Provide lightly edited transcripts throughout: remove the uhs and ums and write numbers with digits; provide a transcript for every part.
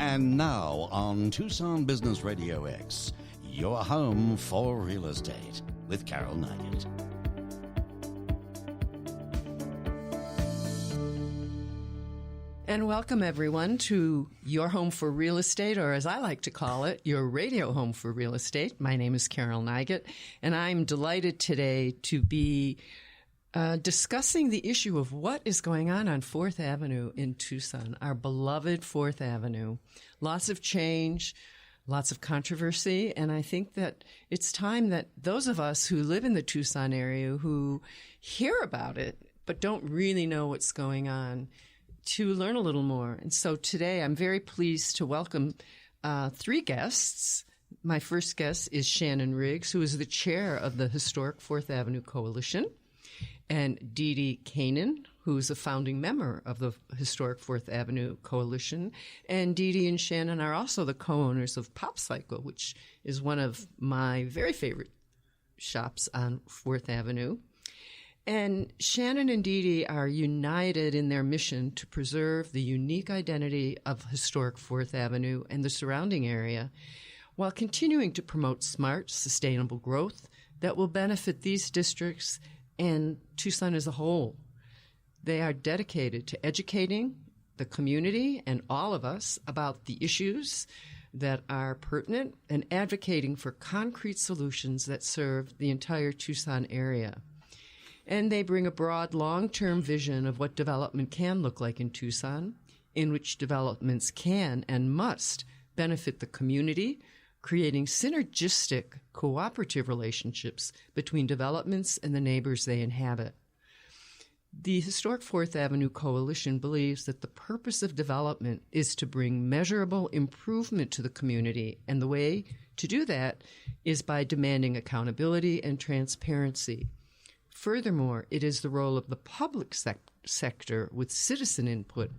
And now on Tucson Business Radio X, your home for real estate with Carol Nugget. And welcome, everyone, to your home for real estate, or as I like to call it, your radio home for real estate. My name is Carol Nugget, and I'm delighted today to be discussing the issue of what is going on 4th Avenue in Tucson, our beloved 4th Avenue. Lots of change, lots of controversy, and I think that it's time that those of us who live in the Tucson area who hear about it but don't really know what's going on to learn a little more. And so today I'm very pleased to welcome three guests. My first guest is Shannon Riggs, who is the chair of the Historic 4th Avenue Coalition, and Dee Dee Kanan, who is a founding member of the Historic 4th Avenue Coalition. And Dee Dee and Shannon are also the co-owners of Pop Cycle, which is one of my very favorite shops on 4th Avenue. And Shannon and Dee Dee are united in their mission to preserve the unique identity of historic 4th Avenue and the surrounding area, while continuing to promote smart, sustainable growth that will benefit these districts and Tucson as a whole. They are dedicated to educating the community and all of us about the issues that are pertinent and advocating for concrete solutions that serve the entire Tucson area. And they bring a broad, long-term vision of what development can look like in Tucson, in which developments can and must benefit the community, creating synergistic, cooperative relationships between developments and the neighbors they inhabit. The Historic 4th Avenue Coalition believes that the purpose of development is to bring measurable improvement to the community, and the way to do that is by demanding accountability and transparency. Furthermore, it is the role of the public sector with citizen input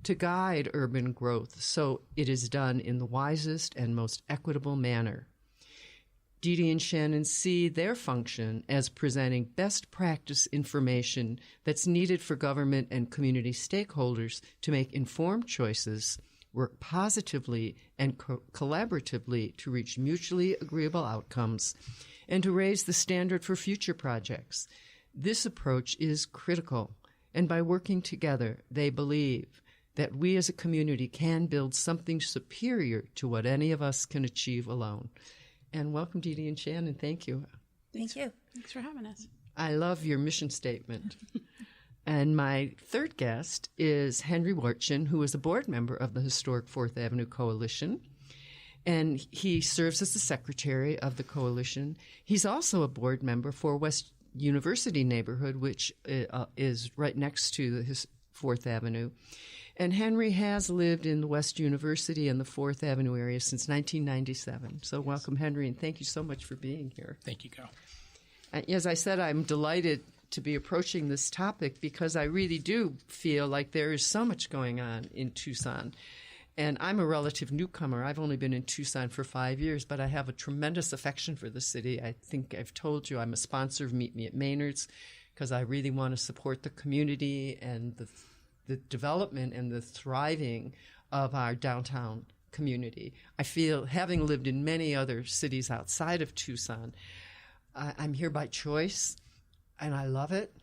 to guide urban growth, so it is done in the wisest and most equitable manner. Dee Dee and Shannon see their function as presenting best practice information that's needed for government and community stakeholders to make informed choices, work positively and collaboratively to reach mutually agreeable outcomes, and to raise the standard for future projects. This approach is critical, and by working together, they believe that we as a community can build something superior to what any of us can achieve alone. And welcome, Dee Dee and Shannon. Thank you. Thank you. Thanks for having us. I love your mission statement. And my third guest is Henry Warchin, who is a board member of the Historic 4th Avenue Coalition. And he serves as the secretary of the coalition. He's also a board member for West University neighborhood, which is right next to the 4th Avenue. And Henry has lived in the West University and the 4th Avenue area since 1997. So welcome, Henry, and thank you so much for being here. Thank you, Carol. As I said, I'm delighted to be approaching this topic because I really do feel like there is so much going on in Tucson. And I'm a relative newcomer. I've only been in Tucson for 5 years, but I have a tremendous affection for the city. I think I've told you I'm a sponsor of Meet Me at Maynard's because I really want to support the community and the development and the thriving of our downtown community. I feel, having lived in many other cities outside of Tucson, I'm here by choice, and I love it,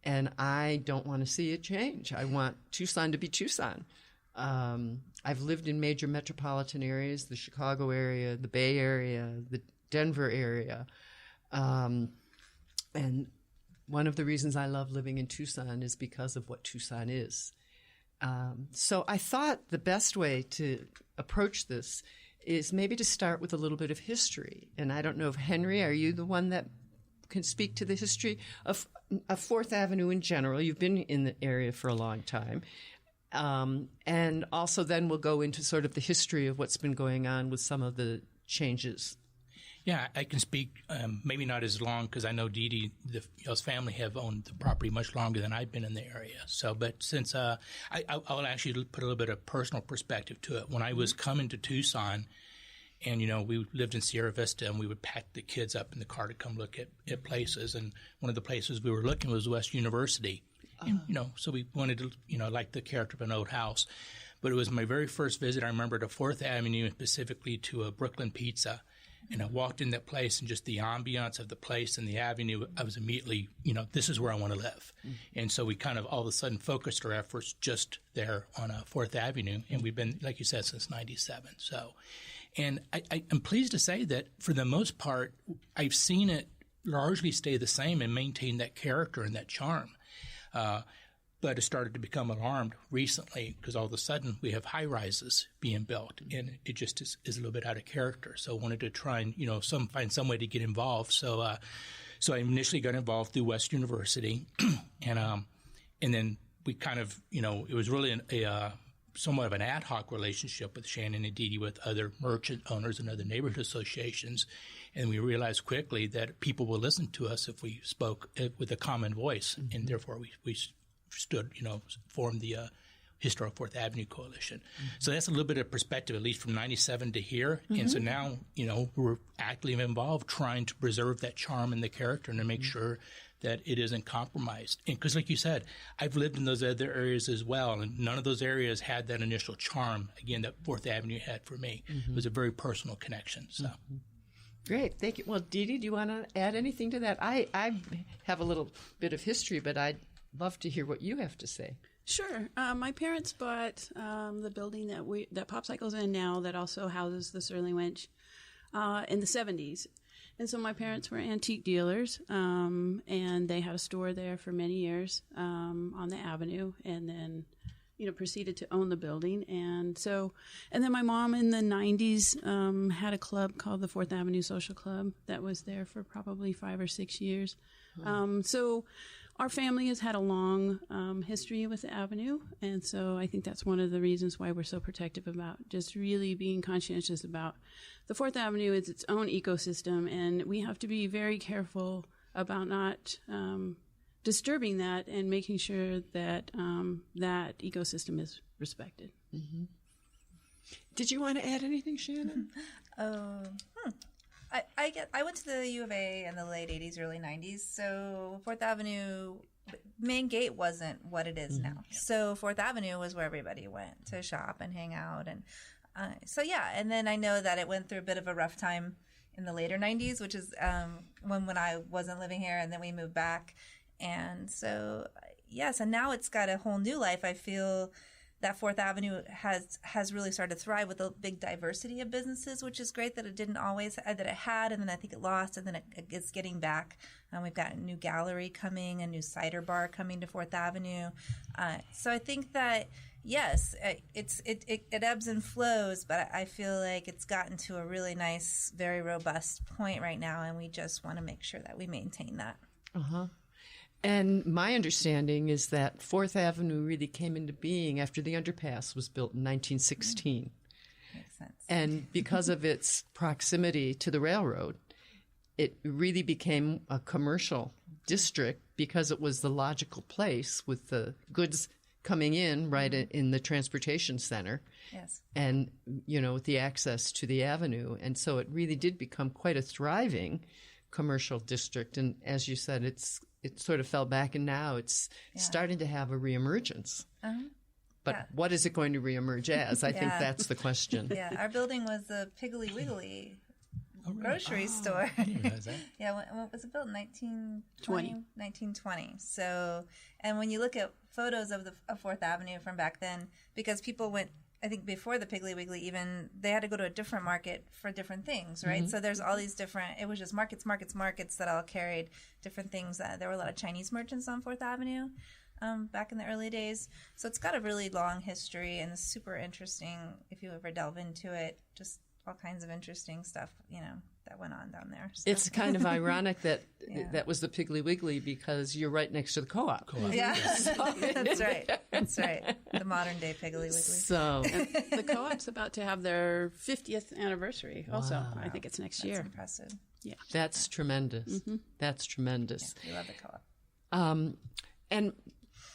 and I don't want to see it change. I want Tucson to be Tucson. I've lived in major metropolitan areas, the Chicago area, the Bay Area, the Denver area. And one of the reasons I love living in Tucson is because of what Tucson is. So I thought the best way to approach this is maybe to start with a little bit of history. And I don't know if, Henry, are you the one that can speak to the history of 4th Avenue in general? You've been in the area for a long time. And also then we'll go into sort of the history of what's been going on with some of the changes. Yeah, I can speak, maybe not as long because I know Dee Dee, y'all's family have owned the property much longer than I've been in the area. So, but since I'll actually put a little bit of personal perspective to it. When I was coming to Tucson, and, you know, we lived in Sierra Vista, and we would pack the kids up in the car to come look at places. And one of the places we were looking was West University. And, you know, so we wanted to, you know, like the character of an old house. But it was my very first visit. I remember to 4th Avenue, specifically to a Brooklyn Pizza. And I walked in that place, and just the ambiance of the place and the avenue, I was immediately, this is where I want to live. And so we kind of all of a sudden focused our efforts just there on 4th Avenue. And we've been, like you said, since 97. So, and I'm pleased to say that for the most part, I've seen it largely stay the same and maintain that character and that charm. But it started to become alarmed recently because all of a sudden we have high rises being built, and it just is a little bit out of character. So I wanted to try and find some way to get involved. So I initially got involved through West University, and then we kind of it was really a somewhat of an ad hoc relationship with Shannon and Dee Dee with other merchant owners and other neighborhood associations, and we realized quickly that people will listen to us if we spoke with a common voice, and therefore we formed the Historic 4th Avenue Coalition. So that's a little bit of perspective, at least from 97 to here. And so now, we're actively involved trying to preserve that charm and the character and to make sure that it isn't compromised. And because like you said, I've lived in those other areas as well, and none of those areas had that initial charm, again, that 4th Avenue had for me. It was a very personal connection. So. Great. Thank you. Well, Dee Dee, do you want to add anything to that? I have a little bit of history, but I'd love to hear what you have to say. Sure. My parents bought the building that Popcycle's in now, that also houses the Sterling Winch, in the 70s. And so my parents were antique dealers, and they had a store there for many years on the avenue, and then proceeded to own the building. And then my mom in the 90s had a club called the 4th Avenue Social Club that was there for probably 5 or 6 years. So our family has had a long history with the avenue, and so I think that's one of the reasons why we're so protective about just really being conscientious about the 4th Avenue. Is its own ecosystem, and we have to be very careful about not disturbing that and making sure that that ecosystem is respected. Did you want to add anything, Shannon? I went to the U of A in the late 80s, early 90s. So 4th Avenue, main gate wasn't what it is now. So 4th Avenue was where everybody went to shop and hang out. And and then I know that it went through a bit of a rough time in the later 90s, which is when I wasn't living here, and then we moved back. And so, yes, and now it's got a whole new life. I feel that 4th Avenue has really started to thrive with a big diversity of businesses, which is great that it didn't always, that it had, and then I think it lost, and then it's getting back. We've got a new gallery coming, a new cider bar coming to 4th Avenue. So I think that, yes, it ebbs and flows, but I feel like it's gotten to a really nice, very robust point right now, and we just want to make sure that we maintain that. And my understanding is that 4th Avenue really came into being after the underpass was built in 1916. Makes sense. And because of its proximity to the railroad, it really became a commercial district because it was the logical place with the goods coming in right in the transportation center. Yes. And, with the access to the avenue. And so it really did become quite a thriving commercial district. And as you said, it sort of fell back, and now it's starting to have a reemergence. But what is it going to reemerge as? I think that's the question. Yeah, our building was the Piggly Wiggly grocery store. I didn't realize that. When was it built? 1920. So, and when you look at photos of 4th Avenue from back then, because people went, I think before the Piggly Wiggly even, they had to go to a different market for different things, right? So there's all these different, it was just markets that all carried different things. There were a lot of Chinese merchants on 4th Avenue back in the early days. So it's got a really long history, and it's super interesting if you ever delve into it, just all kinds of interesting stuff, that went on down there. So. It's kind of ironic that that was the Piggly Wiggly because you're right next to the co-op. Yeah, that's right. That's right. The modern day Piggly Wiggly. So the co-op's about to have their 50th anniversary also. Wow. I think it's next year. That's impressive. Yeah. That's tremendous. That's tremendous. Yeah, we love the co-op. And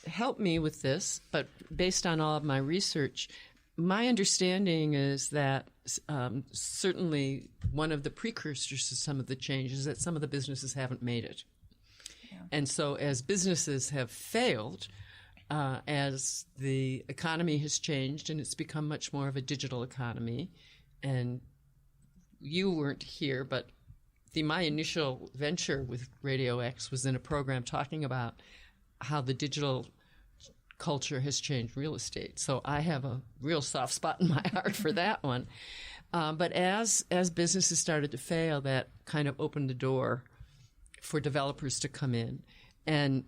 help me with this, but based on all of my research, my understanding is that certainly one of the precursors to some of the changes is that some of the businesses haven't made it. Yeah. And so as businesses have failed, as the economy has changed and it's become much more of a digital economy. And you weren't here, but my initial venture with Radio X was in a program talking about how the digital culture has changed real estate. So I have a real soft spot in my heart for that one. But as businesses started to fail, that kind of opened the door for developers to come in. And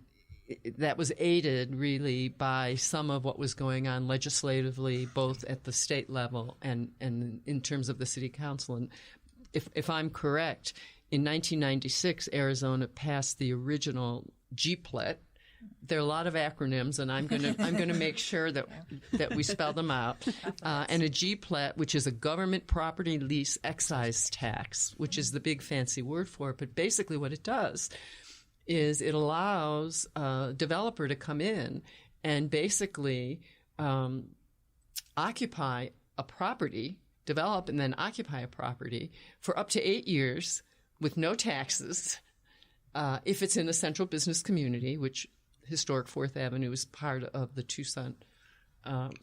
that was aided really by some of what was going on legislatively, both at the state level and in terms of the city council. And if I'm correct, in 1996, Arizona passed the original GPLET. There are a lot of acronyms, and I'm going to make sure that we spell them out. And a GPLET, which is a government property lease excise tax, which is the big fancy word for it. But basically, what it does is it allows a developer to come in and basically occupy a property, develop and then occupy a property for up to 8 years with no taxes, if it's in a central business community, which historic 4th Avenue is part of the Tucson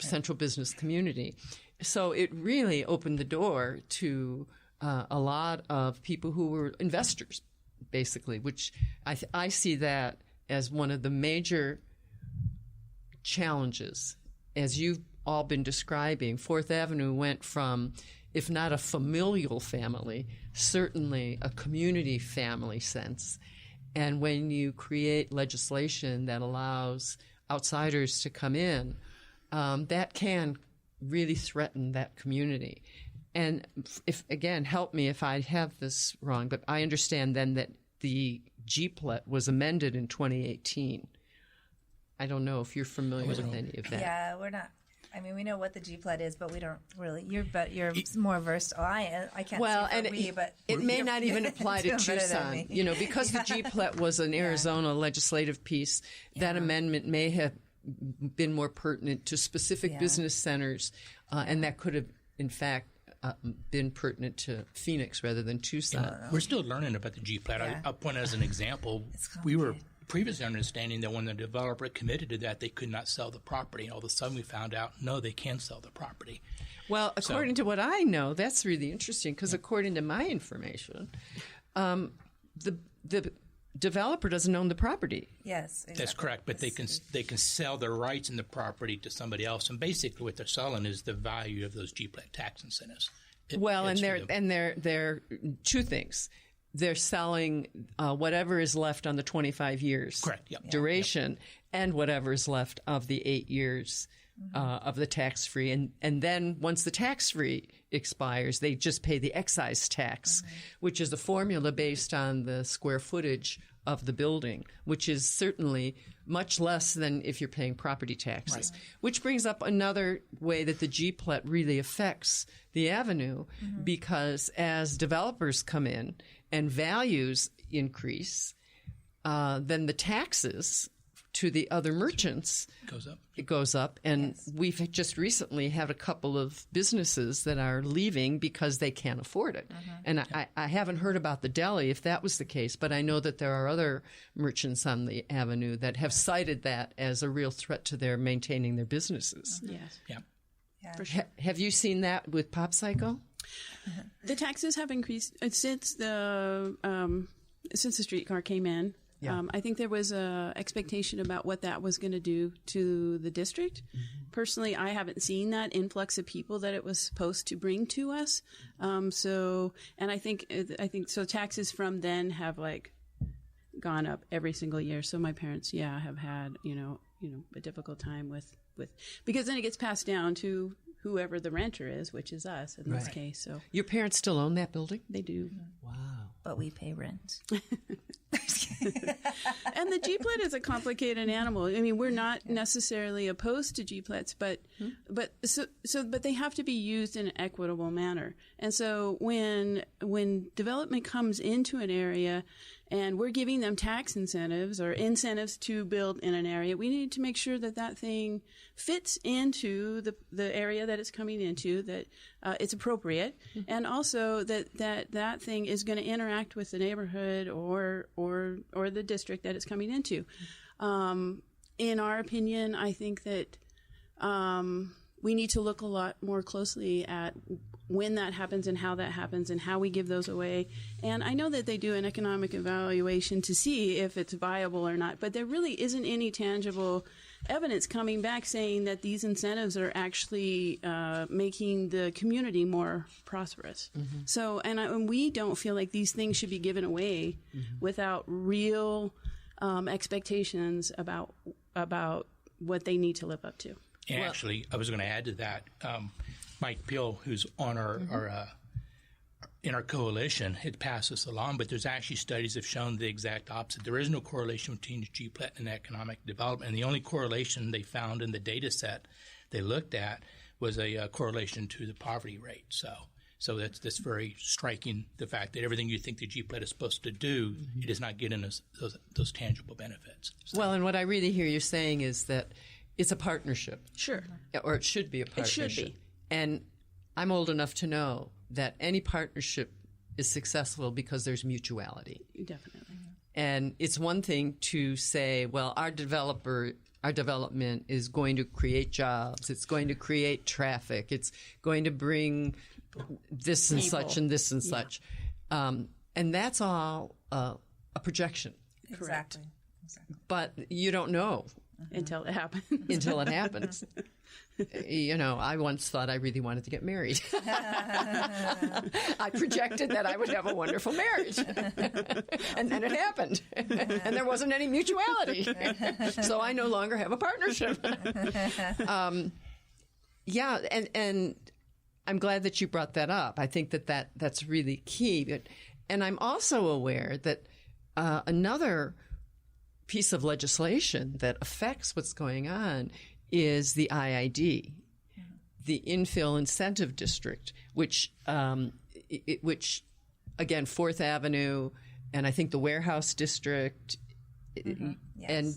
central business community. So it really opened the door to a lot of people who were investors, basically, which I see that as one of the major challenges. As you've all been describing, 4th Avenue went from, if not a familial family, certainly a community family sense. And when you create legislation that allows outsiders to come in, that can really threaten that community. And if, again, help me if I have this wrong, but I understand then that the GPLET was amended in 2018. I don't know if you're familiar with any of that. Yeah, we're not. I mean, we know what the GPLET is, but we don't really. You're more versed. Oh, I can't. Well, speak for and we, but it may not even apply to Tucson. You know, because the GPLET was an Arizona legislative piece. That amendment may have been more pertinent to specific business centers, and that could have, in fact, been pertinent to Phoenix rather than Tucson. We're still learning about the GPLET. Yeah. I'll point as an example. We were previously understanding that when the developer committed to that, they could not sell the property. And all of a sudden we found out, no, they can sell the property. Well, according to what I know, that's really interesting because according to my information, the developer doesn't own the property. Yes, exactly. That's correct, but they can sell their rights in the property to somebody else, and basically what they're selling is the value of those GPLET tax incentives. They're two things. They're selling whatever is left on the 25 years duration and whatever is left of the 8 years of the tax-free. And then once the tax-free expires, they just pay the excise tax, which is a formula based on the square footage of the building, which is certainly much less than if you're paying property taxes. Right. Which brings up another way that the GPLET really affects the avenue, because as developers come in and values increase, then the taxes to the other merchants goes up. And we've just recently had a couple of businesses that are leaving because they can't afford it. And I haven't heard about the deli if that was the case, but I know that there are other merchants on the avenue that have cited that as a real threat to their maintaining their businesses. Yes. Yeah. For sure. Have you seen that with PopCycle? The taxes have increased since the streetcar came in. Yeah. I think there was a expectation about what that was going to do to the district. Personally, I haven't seen that influx of people that it was supposed to bring to us. And I think so. Taxes from then have gone up every single year. So my parents, have had a difficult time with because then it gets passed down to whoever the renter is, which is us in this case. So your parents still own that building? They do. Wow. But we pay rent. And the GPLET is a complicated animal. I mean, we're not necessarily opposed to GPLETs, but they have to be used in an equitable manner. And so when development comes into an area and we're giving them tax incentives or incentives to build in an area, we need to make sure that that thing fits into the area that it's coming into, that it's appropriate, and also that thing is going to interact with the neighborhood or the district that it's coming into. in our opinion, I think that we need to look a lot more closely at when that happens and how that happens and how we give those away. And I know that they do an economic evaluation to see if it's viable or not, but there really isn't any tangible evidence coming back saying that these incentives are actually making the community more prosperous. Mm-hmm. So, and we don't feel like these things should be given away without real expectations about what they need to live up to. And actually, I was going to add to that. Mike Peel, who's on our in our coalition, had passed this along, but there's actually studies have shown the exact opposite. There is no correlation between GPLET and economic development. And the only correlation they found in the data set they looked at was a correlation to the poverty rate. So that's very striking, the fact that everything you think the GPLET is supposed to do, it is not getting us those tangible benefits. So. Well, and what I really hear you saying is that it's a partnership. Sure. Or it should be a partnership. It should be. And I'm old enough to know that any partnership is successful because there's mutuality. Definitely. And it's one thing to say, well, our development is going to create jobs, it's going to create traffic, it's going to bring this and such and this and such. And that's all a projection. Correct. Exactly. But you don't know. Until it happens. Until it happens. You know, I once thought I really wanted to get married. I projected that I would have a wonderful marriage. And then it happened. And there wasn't any mutuality. So I no longer have a partnership. Yeah, and I'm glad that you brought that up. I think that's really key. And I'm also aware that another piece of legislation that affects what's going on is the IID, the Infill Incentive District, which again, 4th Avenue, and I think the Warehouse District. Yes. And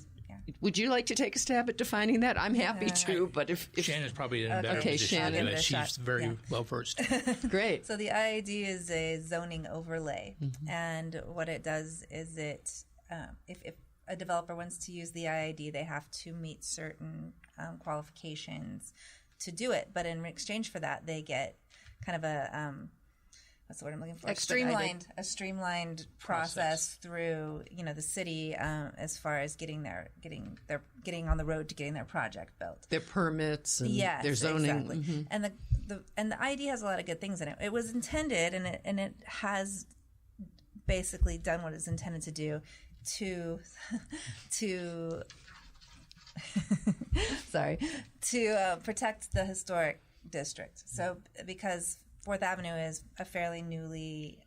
would you like to take a stab at defining that? I'm happy to, but if Shannon's probably in a better position Shannon. to do it. She's very well versed. Great. So the IID is a zoning overlay, and what it does is if a developer wants to use the IID, they have to meet certain qualifications to do it. But in exchange for that, they get kind of a what's the word I'm looking for? A streamlined process through the city as far as getting on the road to getting their project built. Their permits and their zoning. Exactly. Mm-hmm. And the IID has a lot of good things in it. It was intended, and it has basically done what it's intended to do. To protect the historic district. So because 4th Avenue is a fairly newly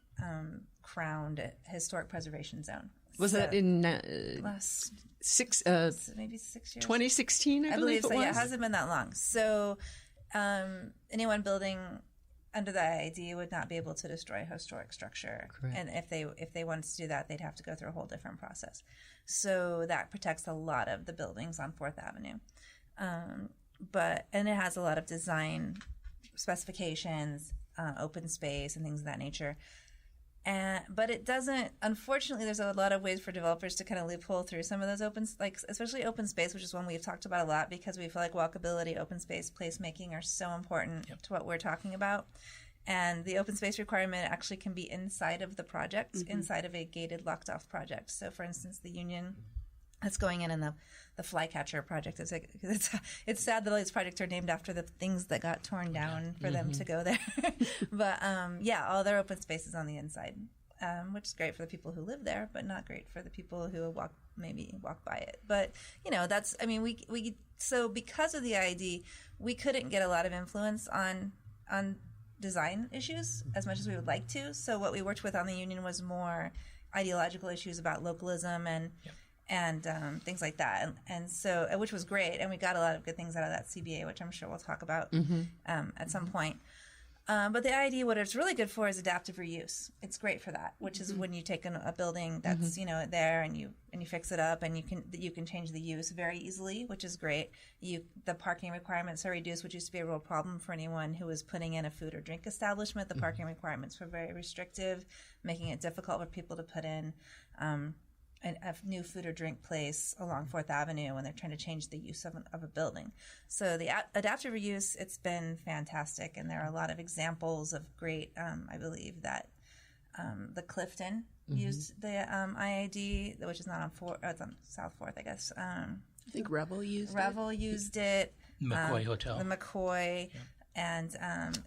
crowned historic preservation zone. Was that in last maybe 6 years? 2016, I believe it was. Yeah, it hasn't been that long. So anyone building under the IID would not be able to destroy a historic structure. Correct. And if they wanted to do that, they'd have to go through a whole different process. So that protects a lot of the buildings on 4th Avenue. And it has a lot of design specifications, open space and things of that nature. But it doesn't, unfortunately, there's a lot of ways for developers to kind of loophole through some of those especially open space, which is one we've talked about a lot because we feel like walkability, open space, placemaking are so important to what we're talking about. And the open space requirement actually can be inside of the project, inside of a gated, locked off project. So for instance, the Union that's going in the Flycatcher project. It's sad that all these projects are named after the things that got torn down for them to go there. But all their open space is on the inside, which is great for the people who live there, but not great for the people who walk by it. But so because of the IID, we couldn't get a lot of influence on design issues as much as we would like to. So what we worked with on the Union was more ideological issues about localism and things like that, and so which was great, and we got a lot of good things out of that CBA, which I'm sure we'll talk about at some point. But the IID, what it's really good for is adaptive reuse. It's great for that, which is when you take a building that's there and you fix it up, and you can change the use very easily, which is great. The parking requirements are reduced, which used to be a real problem for anyone who was putting in a food or drink establishment. The parking requirements were very restrictive, making it difficult for people to put in. a new food or drink place along 4th Avenue when they're trying to change the use of a building. So the adaptive reuse, it's been fantastic, and there are a lot of examples of great. I believe that the Clifton used the IID, which is not on it's on South 4th, I guess. I think Revel used it. McCoy Hotel. The McCoy. Yeah. And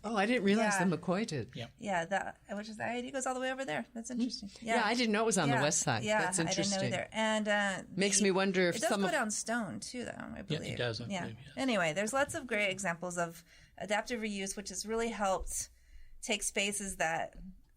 I didn't realize the McCoy did. Yeah, which is the IID goes all the way over there. That's interesting. Yeah, I didn't know it was on the west side. Yeah, that's interesting. I didn't know either. And makes me wonder if it does go down Stone too, though. I believe. Yeah, it does. Yeah. Anyway, there's lots of great examples of adaptive reuse, which has really helped take spaces that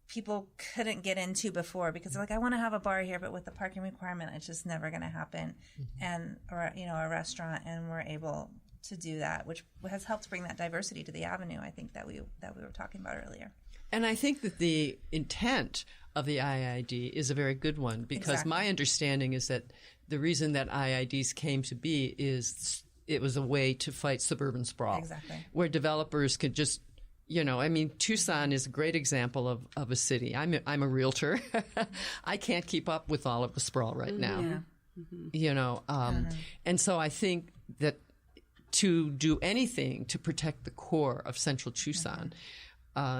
people couldn't get into before because they're like, I want to have a bar here, but with the parking requirement, it's just never going to happen. And or a restaurant, and we're able to do that, which has helped bring that diversity to the avenue. I think that we were talking about earlier. And I think that the intent of the IID is a very good one because my understanding is that the reason that IIDs came to be is it was a way to fight suburban sprawl. Exactly. Where developers could just, Tucson is a great example of a city. I'm a realtor. I can't keep up with all of the sprawl right now. Yeah. And so I think that to do anything to protect the core of central Tucson.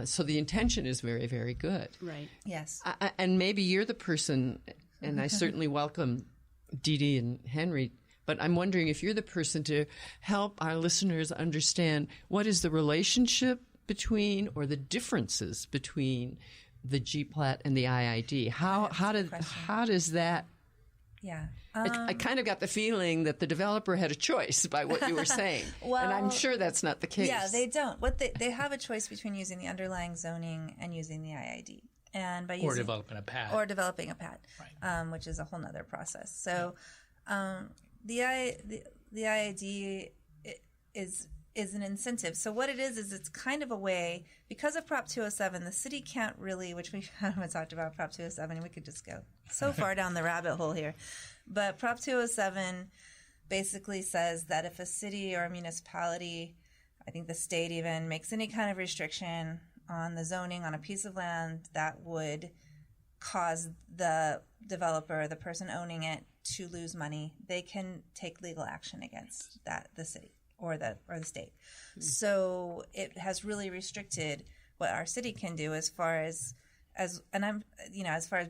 So the intention is very, very good. Right. Yes. And maybe you're the person, and I certainly welcome Dee Dee and Henry, but I'm wondering if you're the person to help our listeners understand what is the relationship between or the differences between the GPLAT and the IID. How does that... Yeah. I kind of got the feeling that the developer had a choice by what you were saying. And I'm sure that's not the case. Yeah, they don't. They have a choice between using the underlying zoning and using the IID. And by using, developing a pad. Right. Which is a whole nother process. So the IID is an incentive. So what it is it's kind of a way, because of Prop 207, the city can't really, which we haven't talked about Prop 207, and we could just go so far down the rabbit hole here. But Prop 207 basically says that if a city or a municipality, I think the state even, makes any kind of restriction on the zoning on a piece of land that would cause the developer, the person owning it, to lose money, they can take legal action against the city or the state. So it has really restricted what our city can do as far as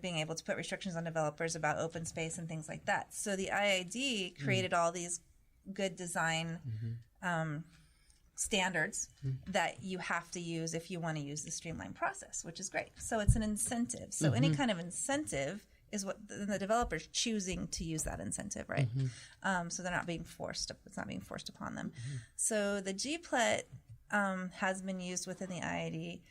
being able to put restrictions on developers about open space and things like that. So the IID created all these good design standards that you have to use if you want to use the streamlined process, which is great. So it's an incentive. So any kind of incentive is what the developer's choosing to use that incentive, right? So they're not being forced. It's not being forced upon them. So the GPLET has been used within the IID,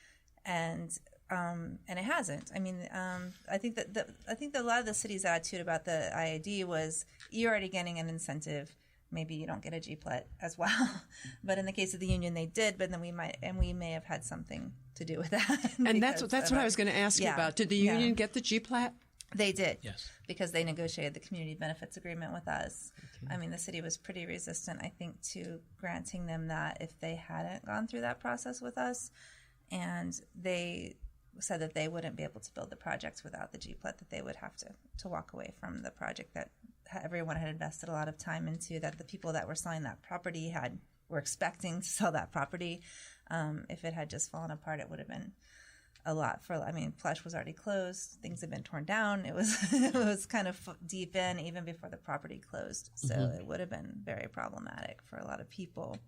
and it hasn't. I mean, I think that a lot of the city's attitude about the IID was you're already getting an incentive. Maybe you don't get a GPLET as well. But in the case of the union, they did. But then we may have had something to do with that. And that's what I was going to ask you about. Did the union get the GPLAT? They did. Yes. Because they negotiated the community benefits agreement with us. Okay. I mean, the city was pretty resistant, I think, to granting them that if they hadn't gone through that process with us. And they said that they wouldn't be able to build the project without the GPLET, that they would have to walk away from the project that everyone had invested a lot of time into, that the people that were selling that property were expecting to sell that property. If it had just fallen apart, it would have been a lot Plush was already closed. Things had been torn down. It was kind of deep in even before the property closed. So it would have been very problematic for a lot of people.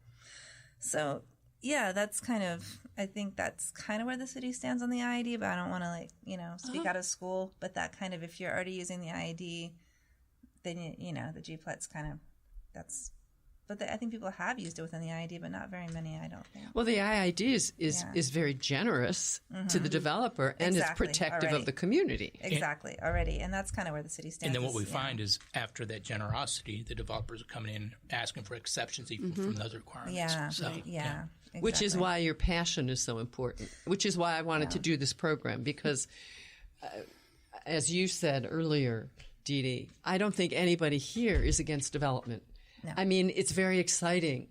So yeah, I think that's kind of where the city stands on the IID, but I don't want to speak out of school, but that kind of, if you're already using the IID, then the GPLET's kind of, but I think people have used it within the IID, but not very many, I don't think. Well, the IID is very generous to the developer and is protective of the community. Exactly, already. And that's kind of where the city stands. And then what we find is after that generosity, the developers are coming in asking for exceptions even from those requirements. Yeah, so, yeah. Exactly. Which is why your passion is so important, which is why I wanted to do this program, because as you said earlier, Dee Dee, I don't think anybody here is against development. No. I mean, it's very exciting.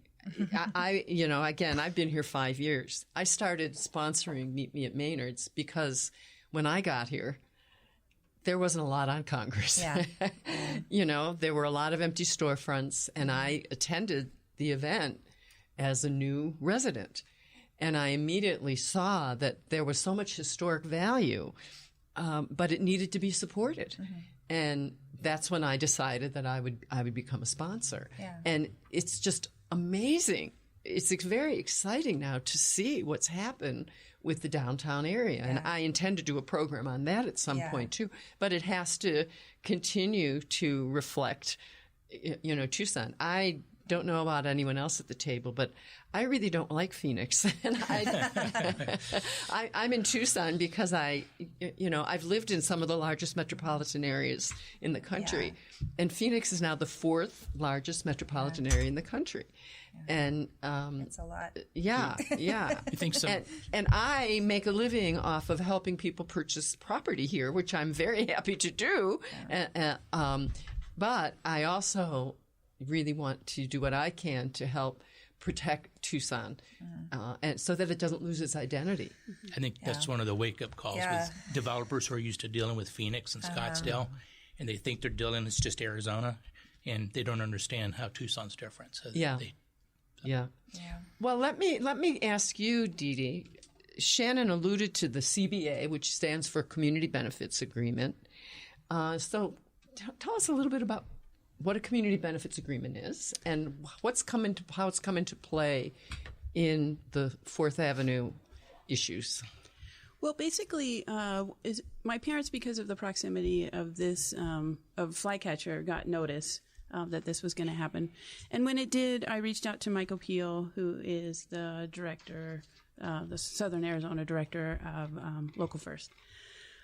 Again, I've been here 5 years. I started sponsoring Meet Me at Maynard's because when I got here, there wasn't a lot on Congress. Yeah. There were a lot of empty storefronts, and I attended the event as a new resident. And I immediately saw that there was so much historic value, but it needed to be supported. Mm-hmm. And that's when I decided that I would become a sponsor. Yeah. And it's just amazing. It's very exciting now to see what's happened with the downtown area. Yeah. And I intend to do a program on that at some point too. But it has to continue to reflect, Tucson. I don't know about anyone else at the table, but I really don't like Phoenix. And I'm in Tucson because I've lived in some of the largest metropolitan areas in the country. Yeah. And Phoenix is now the 4th largest metropolitan area in the country. Yeah. And it's a lot. Yeah. You think so? And I make a living off of helping people purchase property here, which I'm very happy to do. Yeah. But I also really want to do what I can to help protect Tucson, and so that it doesn't lose its identity. I think that's one of the wake-up calls with developers who are used to dealing with Phoenix and Scottsdale, and they think they're dealing with just Arizona, and they don't understand how Tucson's different. So Yeah. Well, let me ask you, Dee Dee. Shannon alluded to the CBA, which stands for Community Benefits Agreement. So tell us a little bit about what a community benefits agreement is and how it's come into play in the 4th Avenue issues. Well, basically, my parents, because of the proximity of this of Flycatcher, got notice that this was going to happen. And when it did, I reached out to Michael Peel, who is the director, the Southern Arizona director of Local First,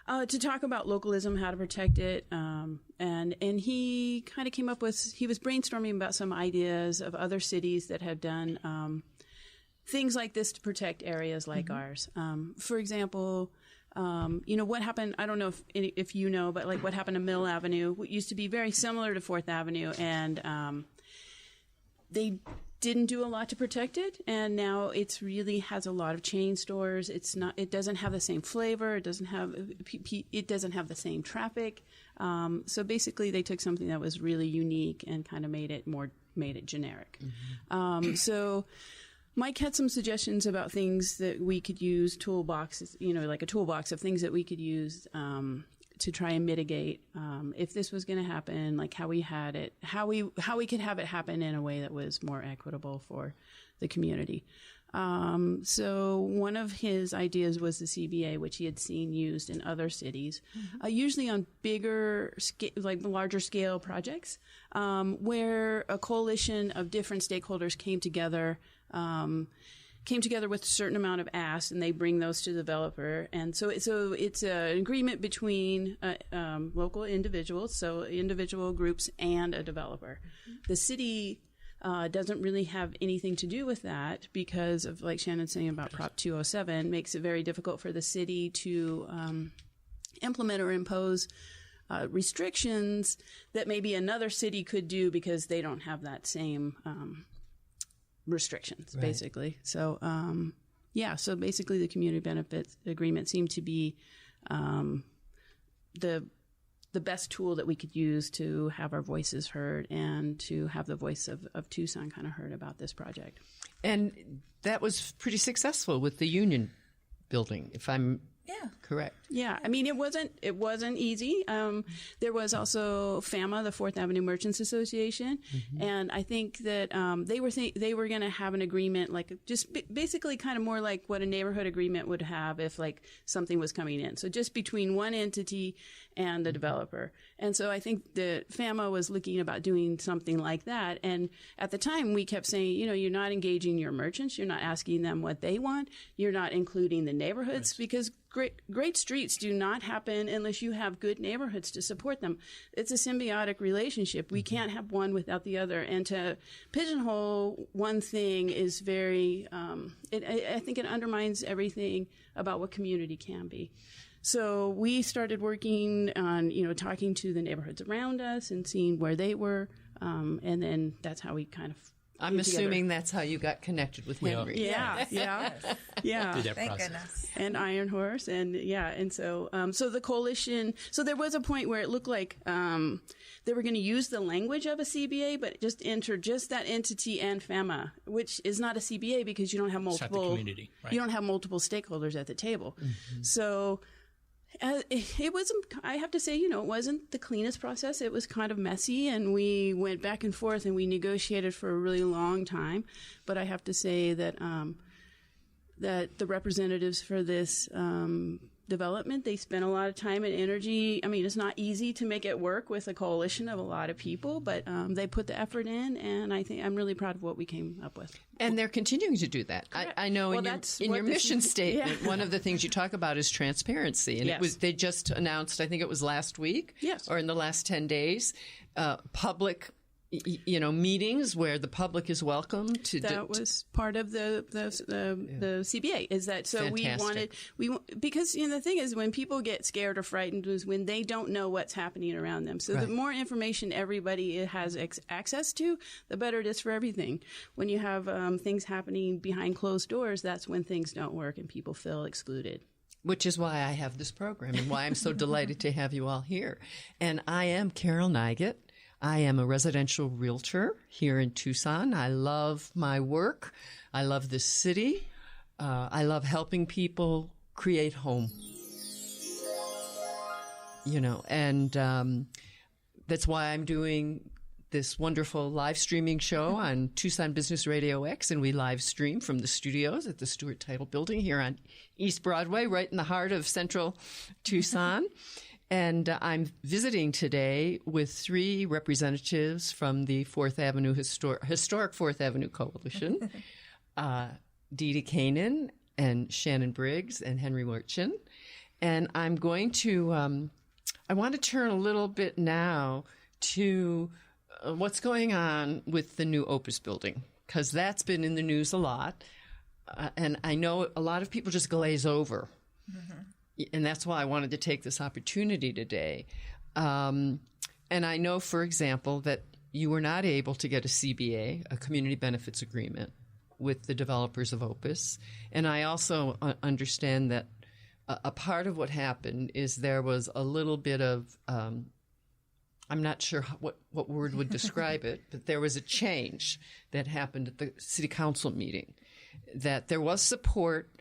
to talk about localism, how to protect it. And he kind of came up with, he was brainstorming about some ideas of other cities that had done things like this to protect areas like ours. For example, what happened, I don't know if you know, but like what happened to Mill Avenue, what used to be very similar to 4th Avenue, and they didn't do a lot to protect it, and now it's really has a lot of chain stores. It doesn't have the same flavor. It doesn't have the same traffic. So basically, they took something that was really unique and kind of made it generic. Mm-hmm. So Mike had some suggestions about things that we could use, toolboxes, like a toolbox of things that we could use to try and mitigate if this was going to happen, like how we had it, how we could have it happen in a way that was more equitable for the community. So one of his ideas was the CBA, which he had seen used in other cities, usually on larger scale projects, where a coalition of different stakeholders came together with a certain amount of asks, and they bring those to the developer. And so it's an agreement between local individuals, so individual groups and a developer. The city doesn't really have anything to do with that because of, like Shannon's saying about Prop 207, makes it very difficult for the city to implement or impose restrictions that maybe another city could do because they don't have that same restrictions, right. Basically. So, so basically the community benefits agreement seemed to be the best tool that we could use to have our voices heard and to have the voice of Tucson kind of heard about this project. And that was pretty successful with the Union building, if I'm correct. Yeah, I mean, it wasn't easy. There was also FAMA, the 4th Avenue Merchants Association, and I think that they were going to have an agreement, like just basically kind of more like what a neighborhood agreement would have if like something was coming in. So just between one entity and the developer. And so I think that FAMA was looking about doing something like that. And at the time, we kept saying, you're not engaging your merchants, you're not asking them what they want, you're not including the neighborhoods, because great streets do not happen unless you have good neighborhoods to support them. It's a symbiotic relationship. We can't have one without the other. And to pigeonhole one thing is very, I think it undermines everything about what community can be. So we started working on, talking to the neighborhoods around us and seeing where they were. And then that's how we kind of I'm assuming that's how you got connected with Henry. Yeah. Through that Thank process. goodness. And Iron Horse, and so the coalition. So there was a point where it looked like they were going to use the language of a CBA, but just enter just that entity and FEMA, which is not a CBA because you don't have It's not the multiple community, right? you don't have multiple stakeholders at the table. So. It wasn't, I have to say, it wasn't the cleanest process. It was kind of messy, and we went back and forth and we negotiated for a really long time. But I have to say that that the representatives for this development, they spent a lot of time and energy. I mean, it's not easy to make it work with a coalition of a lot of people, but they put the effort in, and I think I'm really proud of what we came up with. And they're continuing to do that. I know Well, in that's your what this mission is- statement, one of the things you talk about is transparency. And Yes. they just announced, I think it was last week, Yes. or in the last 10 days, public meetings where the public is welcome to. That was part of the CBA. Is that so? Fantastic. Because the thing is, when people get scared or frightened is when they don't know what's happening around them. So the more information everybody has access to, the better it is for everything. When you have things happening behind closed doors, that's when things don't work and people feel excluded. Which is why I have this program and why I'm so delighted to have you all here. And I am Carol Nigut. I am a residential realtor here in Tucson. I love my work. I love this city. I love helping people create home. And that's why I'm doing this wonderful live streaming show on Tucson Business Radio X, and we live stream from the studios at the Stewart Title Building here on East Broadway, right in the heart of central Tucson. And I'm visiting today with 3 representatives from the Fourth Avenue Historic Fourth Avenue Coalition, Dee Dee Kanan and Shannon Briggs and Henry Wertchen. And I'm going to, I want to turn a little bit now to what's going on with the new Opus building, because that's been in the news a lot. And I know a lot of people just glaze over. And that's why I wanted to take this opportunity today. And I know, for example, that you were not able to get a CBA, a community benefits agreement, with the developers of Opus. And I also understand that a part of what happened is there was a little bit of, I'm not sure what word would describe it, but there was a change that happened at the city council meeting, that there was support.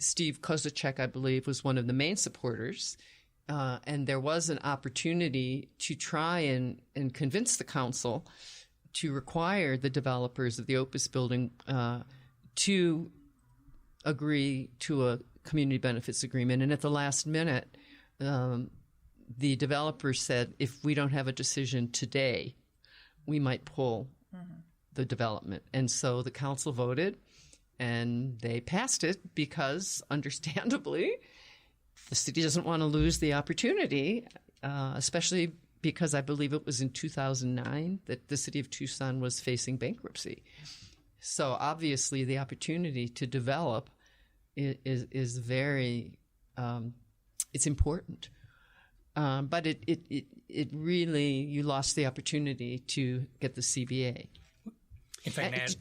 Steve Kozacek, I believe, was one of the main supporters, and there was an opportunity to try and convince the council to require the developers of the Opus building to agree to a community benefits agreement. And at the last minute, the developers said, if we don't have a decision today, we might pull the development. And so the council voted, and they passed it because, understandably, the city doesn't want to lose the opportunity, especially because I believe it was in 2009 that the city of Tucson was facing bankruptcy. So obviously the opportunity to develop is very, it's important. But it really, you lost the opportunity to get the CBA. In fact,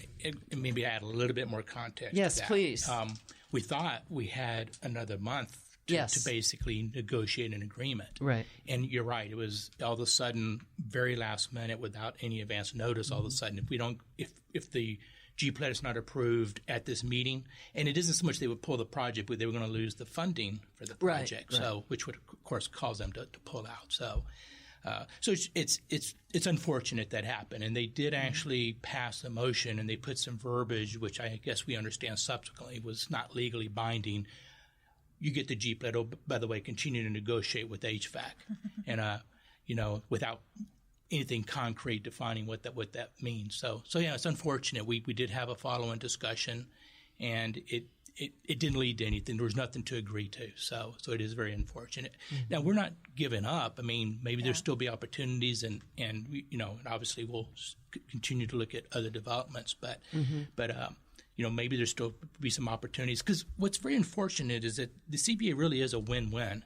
maybe add a little bit more context. Yes, to that. please. We thought we had another month to basically negotiate an agreement. Right. And you're right. It was all of a sudden, very last minute, without any advance notice. All of a sudden, if the G-Plat is not approved at this meeting, and it isn't so much they would pull the project, but they were going to lose the funding for the project. Right. So, which would of course cause them to pull out. So it's unfortunate that happened, and they did actually pass a motion, and they put some verbiage, which I guess we understand subsequently was not legally binding. You get the G-Plat. Oh, by the way, continue to negotiate with HVAC, and without anything concrete defining what that means. So yeah, it's unfortunate. We did have a follow-on discussion, and it didn't lead to anything. There was nothing to agree to. So it is very unfortunate. Now, we're not giving up. I mean, maybe there'll still be opportunities, and we, obviously we'll continue to look at other developments. But maybe there'll still be some opportunities. Because what's very unfortunate is that the CBA really is a win-win.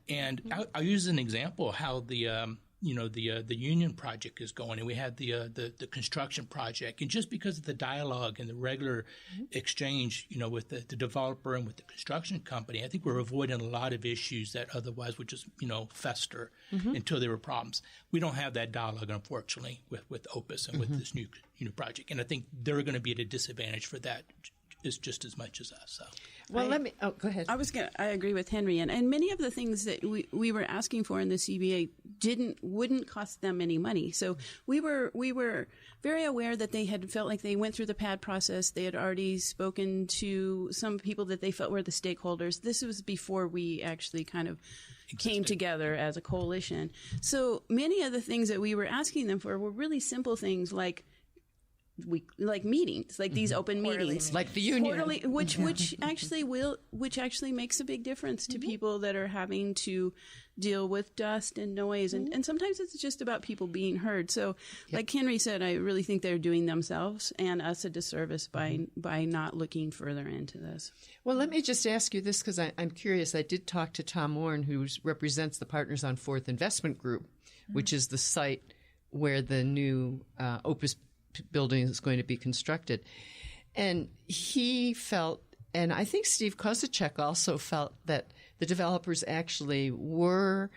And I'll use an example of how the the Union project is going, and we had the construction project, and just because of the dialogue and the regular exchange, with the developer and with the construction company, I think we're avoiding a lot of issues that otherwise would just fester until there were problems. We don't have that dialogue, unfortunately, with Opus and with this new project, and I think they're going to be at a disadvantage for that. Is just as much as us. So. Well, go ahead. I agree with Henry, and many of the things that we were asking for in the CBA wouldn't cost them any money. So we were very aware that they had felt like they went through the PAD process. They had already spoken to some people that they felt were the stakeholders. This was before we actually kind of came together as a coalition. So many of the things that we were asking them for were really simple things like meetings, like these open meetings, like the union, quarterly, which actually makes a big difference to people that are having to deal with dust and noise, and sometimes it's just about people being heard. So, like Henry said, I really think they're doing themselves and us a disservice by not looking further into this. Well, let me just ask you this because I'm curious. I did talk to Tom Warren, who represents the Partners on Fourth Investment Group, which is the site where the new Opus building is going to be constructed. And he felt, and I think Steve Kozacek also felt, that the developers actually were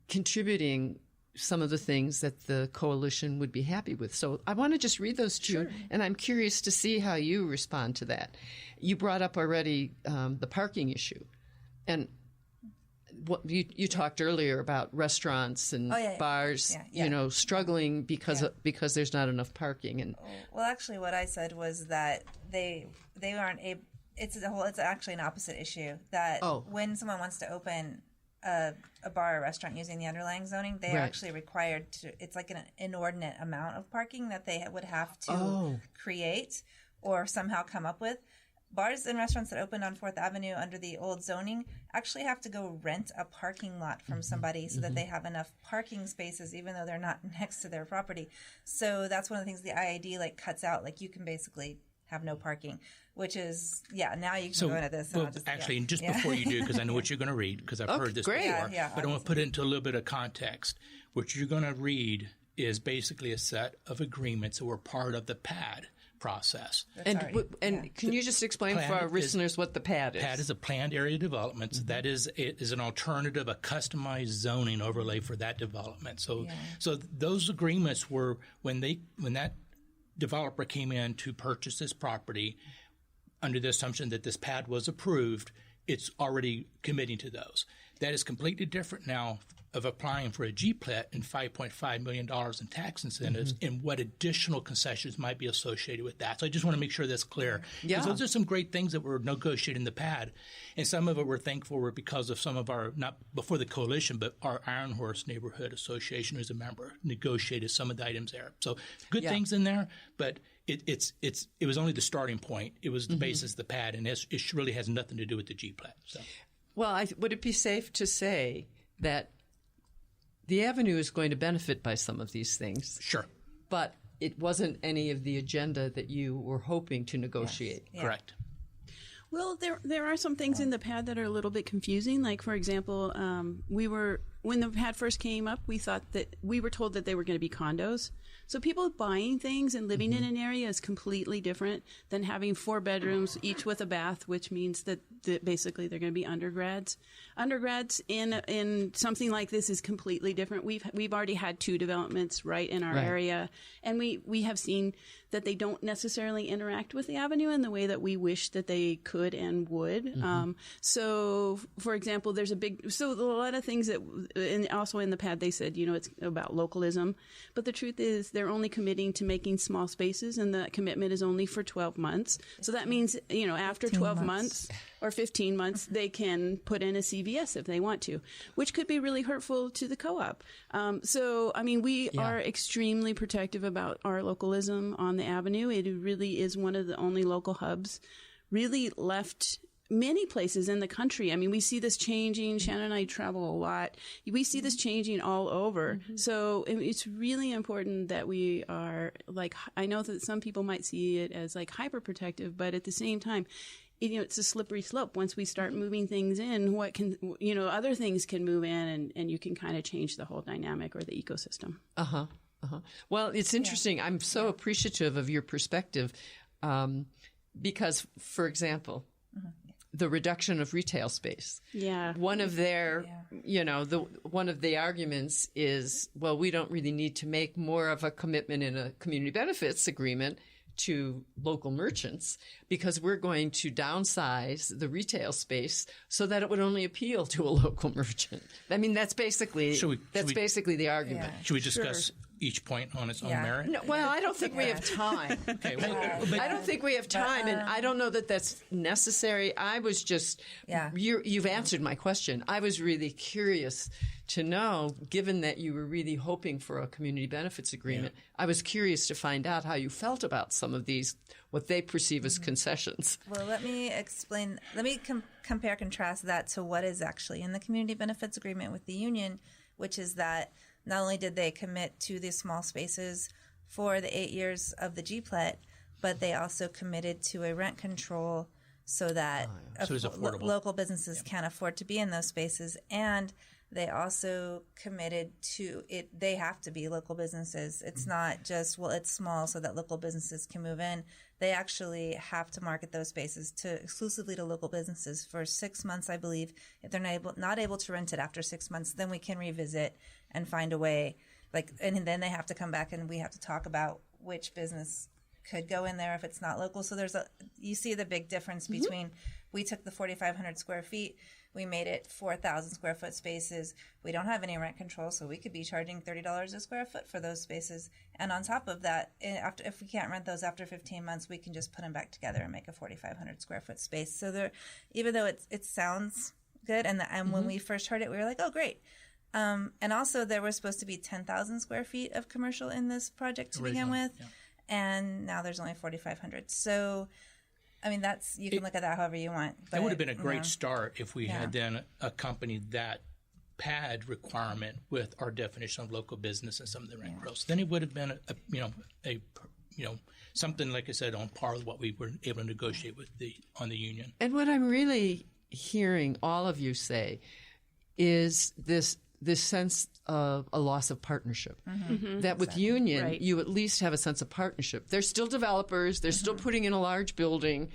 contributing some of the things that the coalition would be happy with. So I want to just read those to you, and I'm curious to see how you respond to that. You brought up already the parking issue. And what you talked earlier about restaurants and bars, struggling because there's not enough parking. And well, actually, what I said was that they aren't able. It's actually an opposite issue. That when someone wants to open a bar or restaurant using the underlying zoning, they are actually required to. It's like an inordinate amount of parking that they would have to create or somehow come up with. Bars and restaurants that opened on 4th Avenue under the old zoning actually have to go rent a parking lot from somebody so that they have enough parking spaces, even though they're not next to their property. So that's one of the things the IAD cuts out. You can basically have no parking, which is, now you can go into this. Before you do, because I know what you're going to read, because I've heard this before, but I want to put it into a little bit of context. What you're going to read is basically a set of agreements that were part of the PAD process. And can you just explain for our listeners what the PAD is? PAD is a planned area development. So that is an alternative, a customized zoning overlay for that development. So those agreements were when that developer came in to purchase this property under the assumption that this PAD was approved, it's already committing to those. That is completely different now of applying for a GPLET and $5.5 million in tax incentives and what additional concessions might be associated with that. So I just want to make sure that's clear. Because those are some great things that were negotiated in the PAD. And some of it we're thankful were because of some of our, not before the coalition, but our Iron Horse Neighborhood Association, who's a member, negotiated some of the items there. So good things in there, but it was only the starting point. It was the basis of the PAD, and it really has nothing to do with the GPLET. So. Well, would it be safe to say that the Avenue is going to benefit by some of these things? Sure. But it wasn't any of the agenda that you were hoping to negotiate. Yes. Correct. Well, there are some things in the PAD that are a little bit confusing. Like, for example, when the PAD first came up, we were told that they were going to be condos. So people buying things and living in an area is completely different than having 4 bedrooms, each with a bath, which means that basically they're going to be undergrads. Undergrads in something like this is completely different. We've already had 2 developments right in our area, and we have seen that they don't necessarily interact with the Avenue in the way that we wish that they could and would. So, for example, there's a lot of things that, and also in the PAD they said, it's about localism, but the truth is they're only committing to making small spaces, and the commitment is only for 12 months. So that means, after 12 months or 15 months, they can put in a CVS if they want to, which could be really hurtful to the co-op. We are extremely protective about our localism on the Avenue. It really is one of the only local hubs really left many places in the country. I mean, we see this changing. Shannon and I travel a lot. We see this changing all over. So it's really important that we are I know that some people might see it as hyper protective, but at the same time, it's a slippery slope. Once we start moving things in, other things can move in, and you can kind of change the whole dynamic or the ecosystem. Well, it's interesting. I'm so appreciative of your perspective because, for example, the reduction of retail space. Yeah. One of their, one of the arguments is, well, we don't really need to make more of a commitment in a community benefits agreement to local merchants because we're going to downsize the retail space so that it would only appeal to a local merchant. I mean, that's basically basically the argument. Yeah. Should we discuss each point on its own merit? No, well, I don't think we have time. Okay. I don't think we have time, and I don't know that that's necessary. I was just, you've answered my question. I was really curious to know, given that you were really hoping for a community benefits agreement, I was curious to find out how you felt about some of these, what they perceive as concessions. Well, let me explain. Let me compare, contrast that to what is actually in the community benefits agreement with the union, which is that not only did they commit to these small spaces for the 8 years of the GPLET, but they also committed to a rent control so that local businesses can afford to be in those spaces. And they also committed to it. They have to be local businesses. It's not just, it's small so that local businesses can move in. They actually have to market those spaces exclusively to local businesses for 6 months, I believe. If they're not able to rent it after 6 months, then we can revisit and find a way. And then they have to come back and we have to talk about which business could go in there if it's not local. So you see the big difference between, we took the 4,500 square feet, we made it 4,000 square foot spaces. We don't have any rent control, so we could be charging $30 a square foot for those spaces. And on top of that, if we can't rent those after 15 months, we can just put them back together and make a 4,500 square foot space. So even though it sounds good, and when we first heard it, we were like, oh, great. And also there was supposed to be 10,000 square feet of commercial in this project to begin with. Yeah. And now there's only 4,500. So, I mean, you can look at that however you want. But, that would have been a great start if we had then accompanied that PAD requirement with our definition of local business and some of the rent growth. Then it would have been something, like I said, on par with what we were able to negotiate on the union. And what I'm really hearing all of you say is this sense of a loss of partnership. That with union, you at least have a sense of partnership. They're still developers. They're still putting in a large building.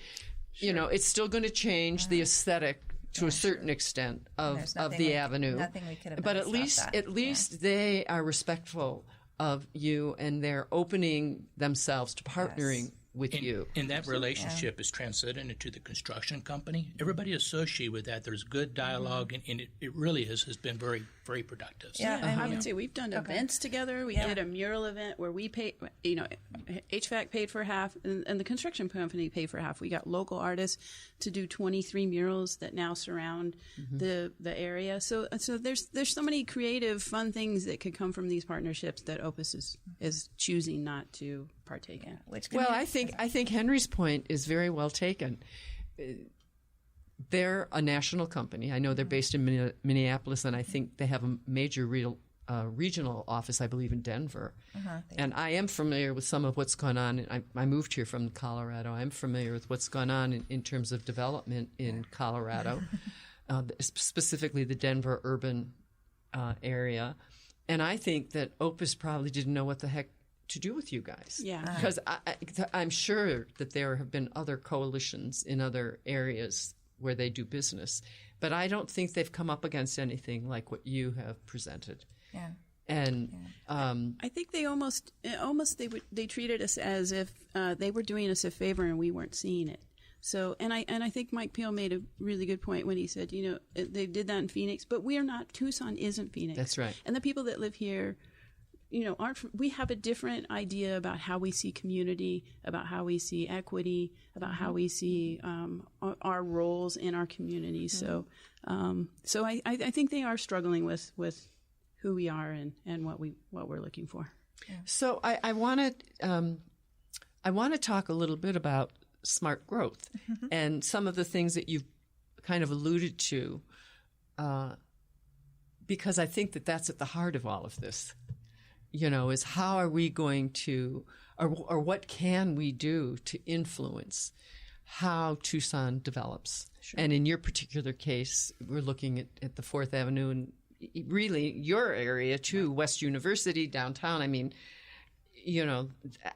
Sure. It's still going to change the aesthetic to a certain extent of the avenue. Nothing we could have done. But at least they are respectful of you, and they're opening themselves to partnering with you. And that relationship is transcendent into the construction company. Everybody associated with that, there's good dialogue, and it really has been very, very productive. So, I would say we've done events together. We did a mural event where we paid, HVAC paid for half, and the construction company paid for half. We got local artists to do 23 murals that now surround the area. So there's so many creative, fun things that could come from these partnerships that Opus is choosing not to partake in. I think Henry's point is very well taken. They're a national company. I know they're based in Minneapolis, and I think they have a major regional office, I believe, in Denver. And I am familiar with some of what's gone on. I moved here from Colorado. I'm familiar with what's gone on in terms of development in Colorado, specifically the Denver urban area. And I think that Opus probably didn't know what the heck to do with you guys. Yeah. Because I'm sure that there have been other coalitions in other areas where they do business, but I don't think they've come up against anything like what you have presented. Yeah. And I think they almost they treated us as if they were doing us a favor and we weren't seeing it. So, and I think Mike Peel made a really good point when he said, they did that in Phoenix, but we are not. Tucson isn't Phoenix. That's right. And the people that live here, we have a different idea about how we see community, about how we see equity, about how we see our roles in our community. So I think they are struggling with who we are and what we're looking for. Yeah. So I want to talk a little bit about smart growth and some of the things that you've kind of alluded to, because I think that that's at the heart of all of this. Is how are we going to, or what can we do to influence how Tucson develops. Sure. And in your particular case, we're looking at the 4th Avenue and really your area too, West University, downtown. I mean,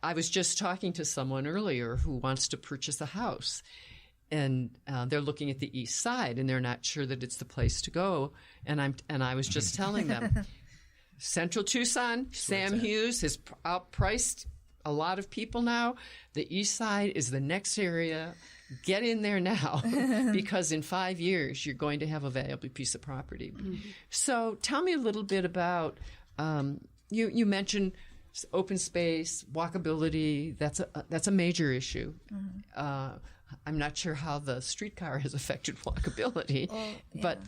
I was just talking to someone earlier who wants to purchase a house. And they're looking at the east side, and they're not sure that it's the place to go. And I was just telling them, Central Tucson, Sam Hughes has outpriced a lot of people now. The east side is the next area. Get in there now, because in 5 years you're going to have a valuable piece of property. Mm-hmm. So tell me a little bit about you mentioned open space, walkability. That's a major issue. Mm-hmm. I'm not sure how the streetcar has affected walkability, but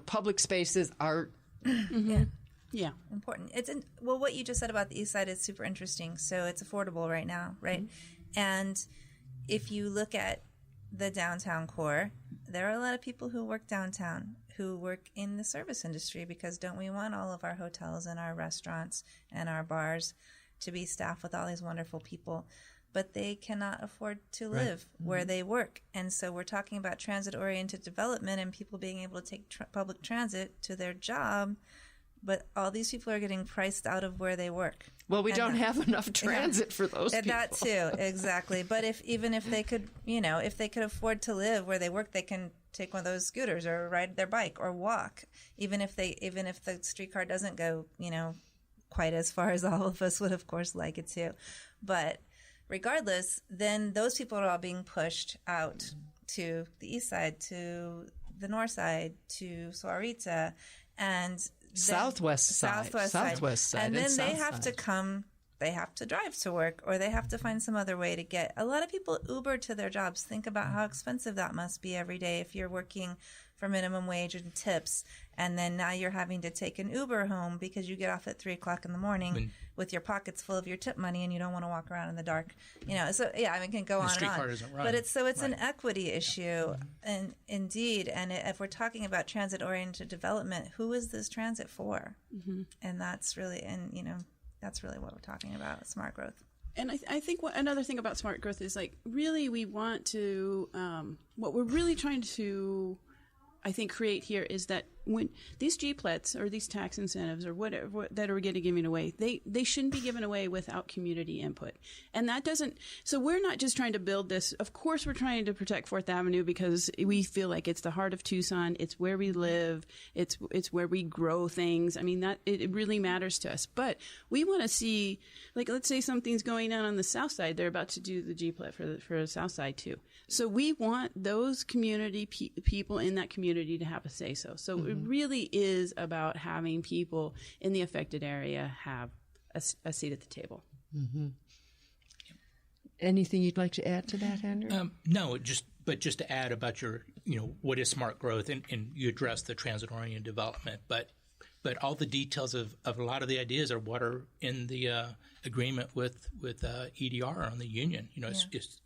public spaces are important. What you just said about the east side is super interesting. So it's affordable right now, right? Mm-hmm. And if you look at the downtown core, there are a lot of people who work downtown who work in the service industry, because don't we want all of our hotels and our restaurants and our bars to be staffed with all these wonderful people? But they cannot afford to live where they work. And so we're talking about transit-oriented development and people being able to take public transit to their job, but all these people are getting priced out of where they work. Well, we don't have enough transit for those people. That too, exactly. But if they could, if they could afford to live where they work, they can take one of those scooters or ride their bike or walk, even if the streetcar doesn't go, quite as far as all of us would, of course, like it to. But regardless, then those people are all being pushed out to the east side, to the north side, to Suarita, and southwest side. And then they have to come, they have to drive to work, or they have to find some other way to get. A lot of people Uber to their jobs. Think about how expensive that must be every day if you're working for minimum wage and tips, and then now you're having to take an Uber home because you get off at 3:00 in the morning with your pockets full of your tip money, and you don't want to walk around in the dark. So it can go on and on. Streetcar doesn't run. But it's an equity issue, and indeed. And if we're talking about transit-oriented development, who is this transit for? Mm-hmm. And that's really, that's really what we're talking about, smart growth. And I think another thing about smart growth is, really we want to, what we're really trying to, I think, create here is that when these GPLETs or these tax incentives or whatever that are getting given away, they shouldn't be given away without community input. And that doesn't, so we're not just trying to build this. Of course, we're trying to protect 4th Avenue because we feel like it's the heart of Tucson. It's where we live. It's where we grow things. I mean, that it really matters to us. But we want to see, let's say something's going on the south side. They're about to do the GPLET for the south side too. So we want those community people in that community to have a say so. So it really is about having people in the affected area have a seat at the table. Mm-hmm. Anything you'd like to add to that, Andrew? No, just to add about your, what is smart growth, and you address the transit-oriented development, but all the details of a lot of the ideas are what are in the agreement with EDR on the union. It's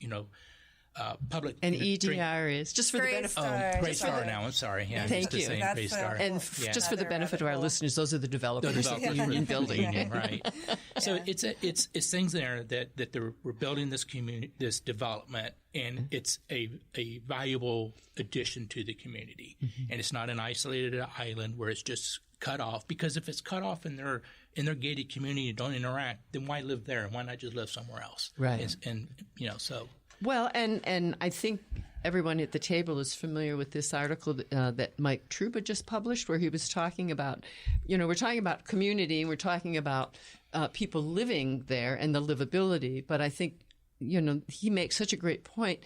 public. And EDR is just for the benefit. Great Star now. I'm sorry. Yeah, thank you. Great Star. And just for the benefit of our listeners, those are the developers of the union building. Union, right. So it's things there that we're building this community, this development, and it's a valuable addition to the community. Mm-hmm. And it's not an isolated island where it's just cut off. Because if it's cut off in their gated community and don't interact, then why live there? Why not just live somewhere else? Right. And so. Well, and I think everyone at the table is familiar with this article that Mike Truba just published, where he was talking about, we're talking about community, and we're talking about people living there and the livability. But I think, he makes such a great point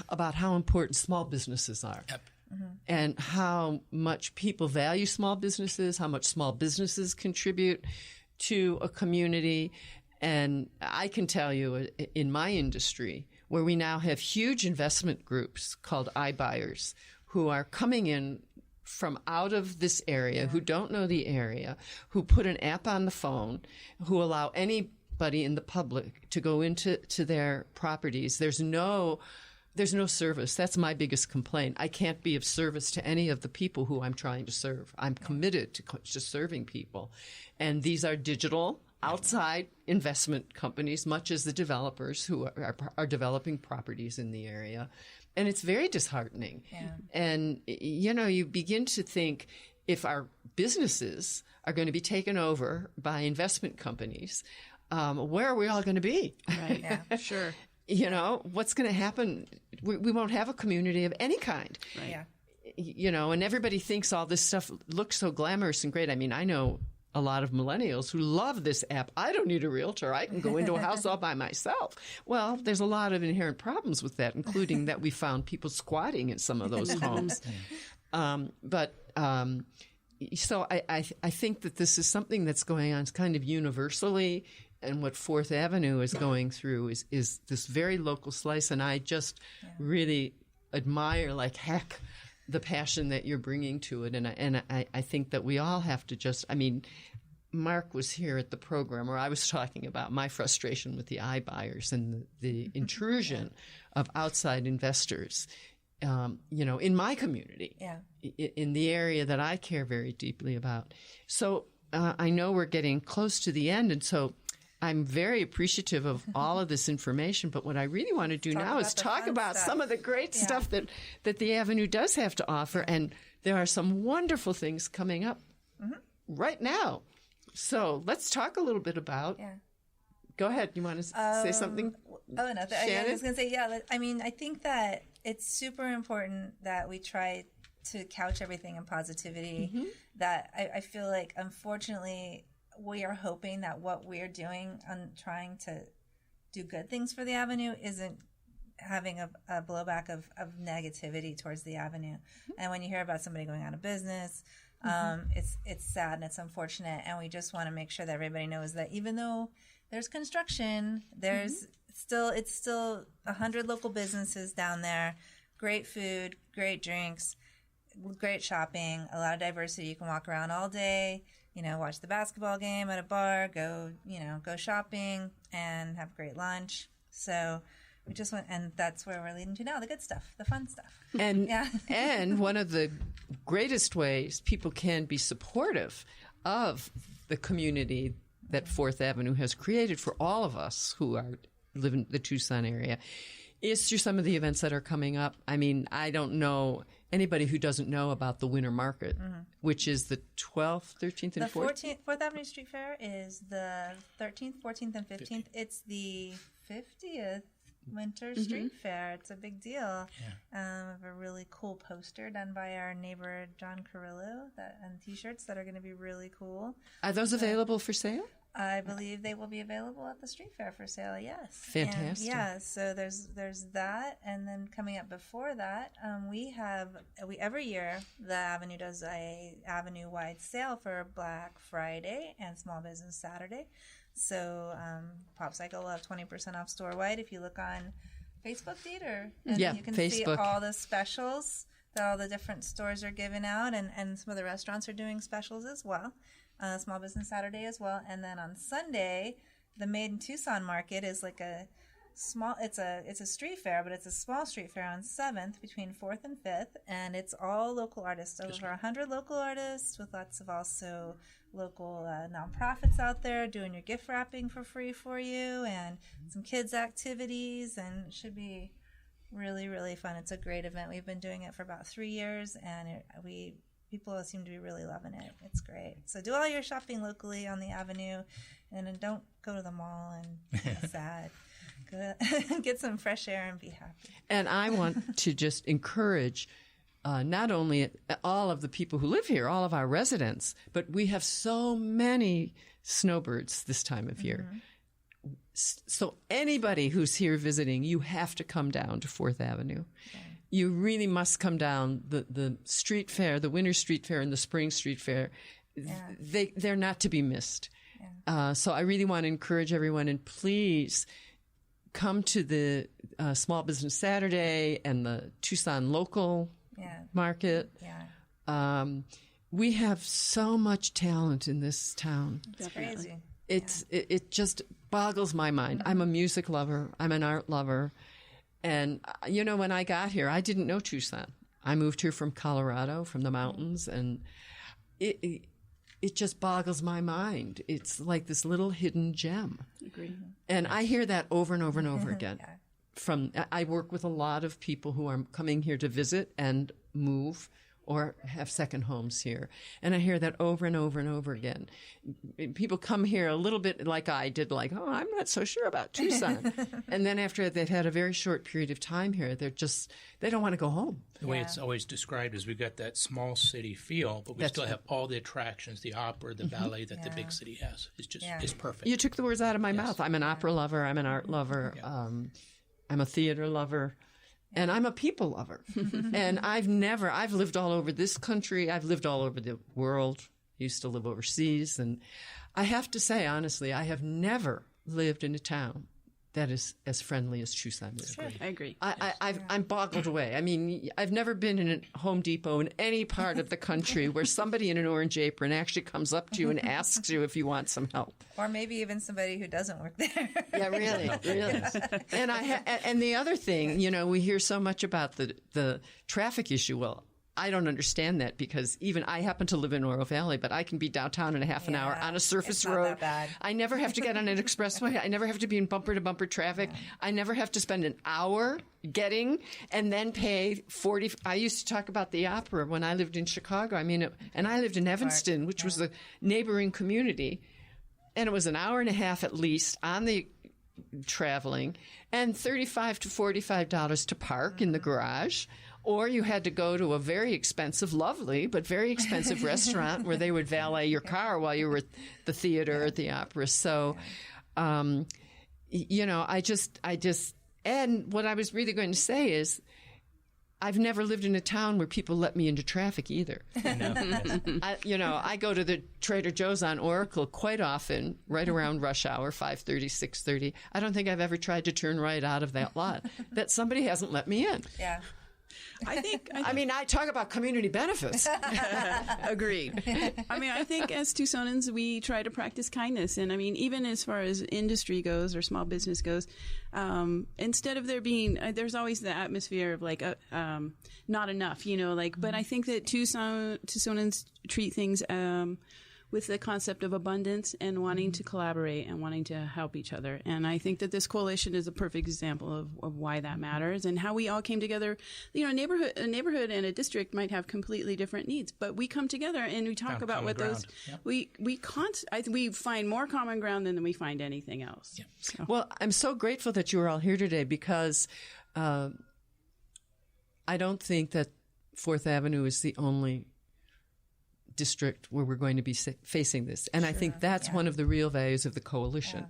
about how important small businesses are. Yep. Mm-hmm. And how much people value small businesses, how much small businesses contribute to a community. And I can tell you in my industry, where we now have huge investment groups called iBuyers who are coming in from out of this area, who don't know the area, who put an app on the phone, who allow anybody in the public to go into their properties. There's no service. That's my biggest complaint. I can't be of service to any of the people who I'm trying to serve. I'm committed to serving people. And these are digital outside investment companies, much as the developers who are developing properties in the area. And it's very disheartening. Yeah. And, you begin to think if our businesses are going to be taken over by investment companies, where are we all going to be? Right. Yeah. Sure. What's going to happen? We won't have a community of any kind. Right. Yeah. And everybody thinks all this stuff looks so glamorous and great. I mean, I know a lot of millennials who love this app. I don't need a realtor. I can go into a house all by myself. Well, there's a lot of inherent problems with that, including that we found people squatting in some of those homes. So I think that this is something that's going on kind of universally. And what Fourth Avenue is going through is this very local slice. And I just really admire, like heck, the passion that you're bringing to it. And I think that we all have to Mark was here at the program where I was talking about my frustration with the iBuyers and the intrusion of outside investors, in my community, in the area that I care very deeply about. So I know we're getting close to the end. And so I'm very appreciative of all of this information, but what I really want to do now is talk about some of the great stuff that the Avenue does have to offer, and there are some wonderful things coming up right now. So let's talk a little bit about. Yeah. Go ahead. You want to say something? Oh, no. Shannon? I was going to say, I think that it's super important that we try to couch everything in positivity. That I feel like, unfortunately, we are hoping that what we're doing on trying to do good things for the Avenue isn't having a blowback of negativity towards the Avenue. And when you hear about somebody going out of business, it's sad and it's unfortunate. And we just want to make sure that everybody knows that even though there's construction, there's it's still 100 local businesses down there, great food, great drinks, great shopping, a lot of diversity. You can walk around all day, watch the basketball game at a bar, go shopping and have great lunch. So we just went, and that's where we're leading to now, the good stuff, the fun stuff. And and one of the greatest ways people can be supportive of the community that Fourth Avenue has created for all of us who live in the Tucson area is through some of the events that are coming up. I mean, I don't know anybody who doesn't know about the Winter Market, which is the 12th, 13th, and 14th. Fourth Avenue Street Fair is the 13th, 14th, and 15th. It's the 50th Winter Street Fair. It's a big deal. We have a really cool poster done by our neighbor John Carrillo and T-shirts that are going to be really cool. Are those available for sale? I believe they will be available at the street fair for sale. Yes, fantastic. And so there's that, and then coming up before that, we every year the Avenue does a Avenue-wide sale for Black Friday and Small Business Saturday. So Popsicle will have 20% off store-wide if you look on Facebook, Dieter, and you can see all the specials that all the different stores are giving out, and some of the restaurants are doing specials as well. Small Business Saturday as well. And then on Sunday, the Made in Tucson Market is like a small, it's a street fair, but it's a small street fair on 7th between 4th and 5th. And it's all local artists, over 100 local artists with lots of also local nonprofits out there doing your gift wrapping for free for you, and some kids activities, and it should be really, really fun. It's a great event. We've been doing it for about 3 years, and people seem to be really loving it. It's great. So do all your shopping locally on the Avenue, and then don't go to the mall and be sad. Get some fresh air and be happy. And I want to just encourage not only all of the people who live here, all of our residents, but we have so many snowbirds this time of year. So anybody who's here visiting, you have to come down to Fourth Avenue. Okay. You really must come down. The street fair, the winter street fair and the spring street fair, they're not to be missed. Yeah. So I really want to encourage everyone, and please come to the Small Business Saturday and the Tucson local market. Yeah. We have so much talent in this town. It's crazy. It just boggles my mind. I'm a music lover. I'm an art lover. And, when I got here, I didn't know Tucson. I moved here from Colorado, from the mountains, and it just boggles my mind. It's like this little hidden gem. Agree. And I hear that over and over and over again. I work with a lot of people who are coming here to visit and move or have second homes here. And I hear that over and over and over again. People come here a little bit like I did, like, oh, I'm not so sure about Tucson. And then after they've had a very short period of time here, they don't want to go home. The way it's always described is we've got that small city feel, but we still have all the attractions, the opera, the ballet that the big city has. It's just it's perfect. You took the words out of my mouth. I'm an opera lover. I'm an art lover. I'm a theater lover. And I'm a people lover. And I've lived all over this country. I've lived all over the world. I used to live overseas. And I have to say, honestly, I have never lived in a town that is as friendly as Tucson is. Sure. I agree. I'm boggled away. I mean, I've never been in a Home Depot in any part of the country where somebody in an orange apron actually comes up to you and asks you if you want some help. Or maybe even somebody who doesn't work there. Yeah, really. And and the other thing, we hear so much about the traffic issue. Well, I don't understand that because even I happen to live in Oro Valley, but I can be downtown in a half an hour on a surface road. That bad. I never have to get on an expressway. I never have to be in bumper-to-bumper traffic. I never have to spend an hour getting and then pay $40. I used to talk about the opera when I lived in Chicago. I mean, and I lived in Evanston, which was the neighboring community, and it was an hour and a half at least on the traveling and $35 to $45 to park in the garage. Or you had to go to a very expensive, lovely, but very expensive restaurant where they would valet your car while you were at the theater or at the opera. So, I just, and what I was really going to say is, I've never lived in a town where people let me into traffic either. I go to the Trader Joe's on Oracle quite often, right around rush hour, 5:30, 6:30. I don't think I've ever tried to turn right out of that lot. That somebody hasn't let me in. Yeah. I talk about community benefits. Agreed. I think as Tucsonans, we try to practice kindness. And even as far as industry goes or small business goes, instead of there being, there's always the atmosphere of like, not enough, but I think that Tucsonans treat things, with the concept of abundance and wanting to collaborate and wanting to help each other. And I think that this coalition is a perfect example of why that matters and how we all came together. A neighborhood and a district might have completely different needs, but we come together and we talk about what those, we find more common ground than we find anything else. Yep. So. Well, I'm so grateful that you are all here today because I don't think that 4th Avenue is the only district where we're going to be facing this. And I think that's one of the real values of the coalition.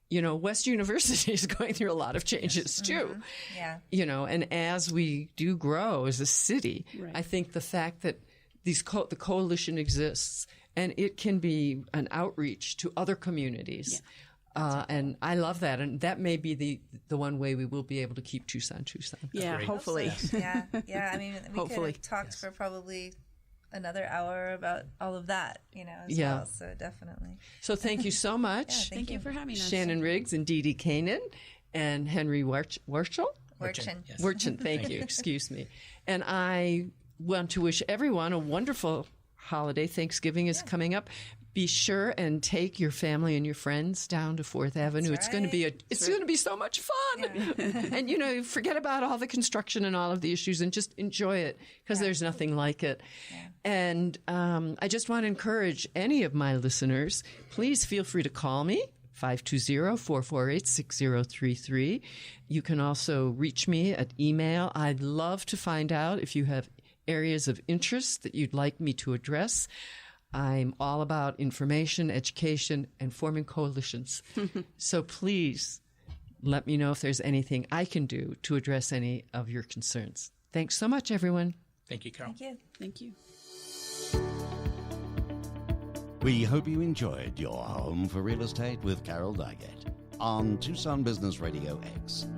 Yeah. West University is going through a lot of changes too. Yeah. And as we do grow as a city, I think the fact that the coalition exists and it can be an outreach to other communities. Yeah. And I love that. And that may be the one way we will be able to keep Tucson. Yeah, hopefully. Yeah. We hopefully. could have talked for probably another hour about all of that, as well. So definitely. So thank you so much. Thank you for having us. Shannon Riggs and Dee Dee Kanan and Henry Warchel. Werchen. Thank you. Excuse me. And I want to wish everyone a wonderful holiday. Thanksgiving is coming up. Be sure and take your family and your friends down to 4th Avenue. It's going to be going to be so much fun. Yeah. And forget about all the construction and all of the issues and just enjoy it because there's nothing like it. Yeah. And I just want to encourage any of my listeners, please feel free to call me. 520-448-6033. You can also reach me at email. I'd love to find out if you have areas of interest that you'd like me to address. I'm all about information, education, and forming coalitions. So please let me know if there's anything I can do to address any of your concerns. Thanks so much, everyone. Thank you, Carol. Thank you. We hope you enjoyed Your Home for Real Estate with Carol Dygat on Tucson Business Radio X.